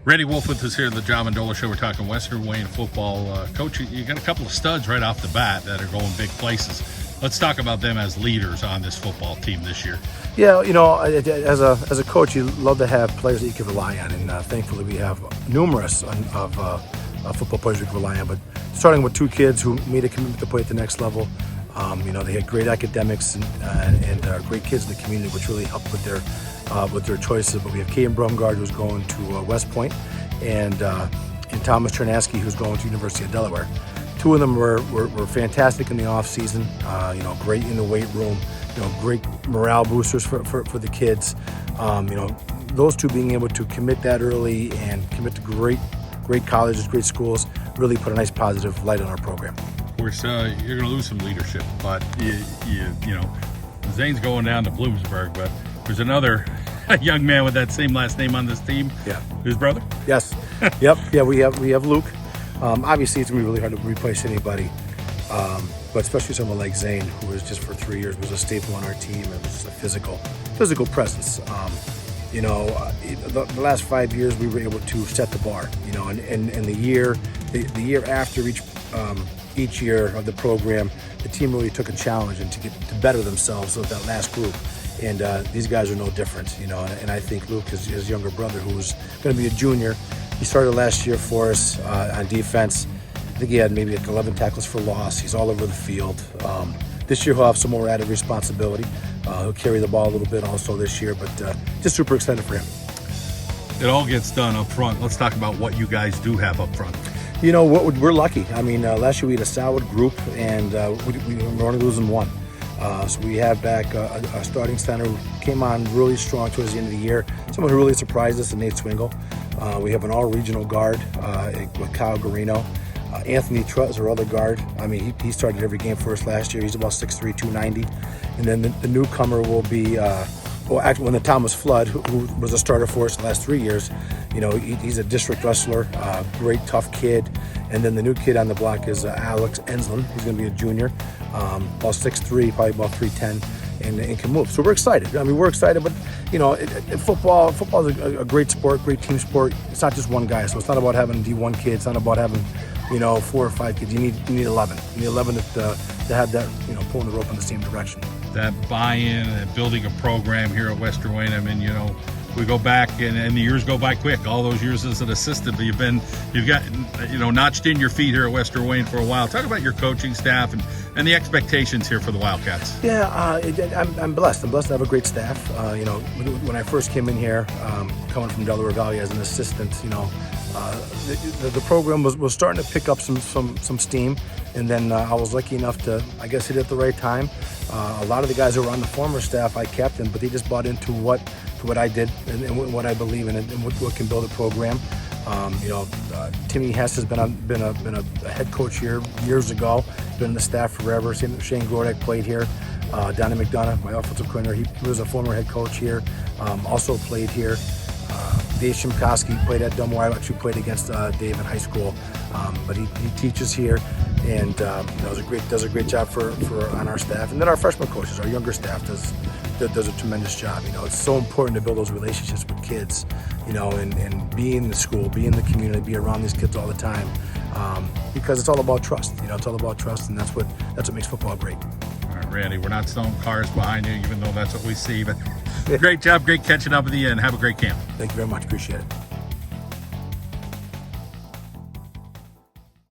Randy Wolff with us here at the John Mendola Show. We're talking Western Wayne football. Coach, you got a couple of studs right off the bat that are going big places. Let's talk about them as leaders on this football team this year. Yeah, as a coach, you love to have players that you can rely on, and thankfully we have numerous of football players we can rely on. But starting with two kids who made a commitment to play at the next level. They had great academics and great kids in the community, which really helped with their choices. But we have Caden Brumgard, who's going to West Point, and Thomas Chernaski, who's going to University of Delaware. Two of them were fantastic in the off season. Great in the weight room. Great morale boosters for the kids. Those two being able to commit that early and commit to great colleges, great schools, really put a nice positive light on our program. Of course, you're going to lose some leadership, but Zane's going down to Bloomsburg, but there's another young man with that same last name on this team. Yeah. His brother? Yes. Yep. Yeah, we have Luke. Obviously, it's going to be really hard to replace anybody, but especially someone like Zane, who was just for 3 years was a staple on our team and was just a physical presence. The last 5 years we were able to set the bar. And the year after each year of the program, the team really took a challenge and to better themselves with that last group. And these guys are no different, And I think Luke, his younger brother, who's going to be a junior, he started last year for us on defense. I think he had maybe 11 tackles for loss. He's all over the field. This year he'll have some more added responsibility. He'll carry the ball a little bit also this year, but just super excited for him. It all gets done up front. Let's talk about what you guys do have up front. We're lucky. I mean, last year we had a solid group, and we were only losing one. So we have back a starting center who came on really strong towards the end of the year. Someone who really surprised us, Nate Swingle. We have an all-regional guard with Kyle Garino. Anthony Trutt is our other guard. I mean, he started every game for us last year. He's about 6'3", 290. And then the newcomer will be, Thomas Flood, who was a starter for us the last 3 years. He's a district wrestler, great, tough kid. And then the new kid on the block is Alex Enslin. He's going to be a junior, about 6'3", probably about 310, and can move. So we're excited. I mean, we're excited, but football is a great sport, great team sport. It's not just one guy, so it's not about having D1 kids. It's not about having 4 or 5 kids. You need 11. You need 11 to have that pulling the rope in the same direction. That buy-in and building a program here at Western Wayne. I mean, we go back and the years go by quick. All those years as an assistant, but you've got notched in your feet here at Western Wayne for a while. Talk about your coaching staff and the expectations here for the Wildcats. Yeah, I'm blessed. I'm blessed to have a great staff. When I first came in here, coming from Delaware Valley as an assistant, the program was starting to pick up some steam, and then I was lucky enough to, I guess, hit it at the right time. A lot of the guys who were on the former staff I kept, but they just bought into what I did and what I believe in and what can build a program. Timmy Hess has been a head coach here years ago. Been in the staff forever. Shane Grodek played here. Donnie McDonough, my offensive coordinator, he was a former head coach here. Also played here. Dave Shimkoski played at Dunmore. I actually played against Dave in high school, but he teaches here, and does a great job for on our staff. And then our freshman coaches, our younger staff does a tremendous job. It's so important to build those relationships with kids, and be in the school, be in the community, be around these kids all the time, because it's all about trust. It's all about trust, and that's what makes football great. All right, Randy, we're not stowing cars behind you, even though that's what we see, but great job, great catching up at the end. Have a great camp. Thank you very much. Appreciate it.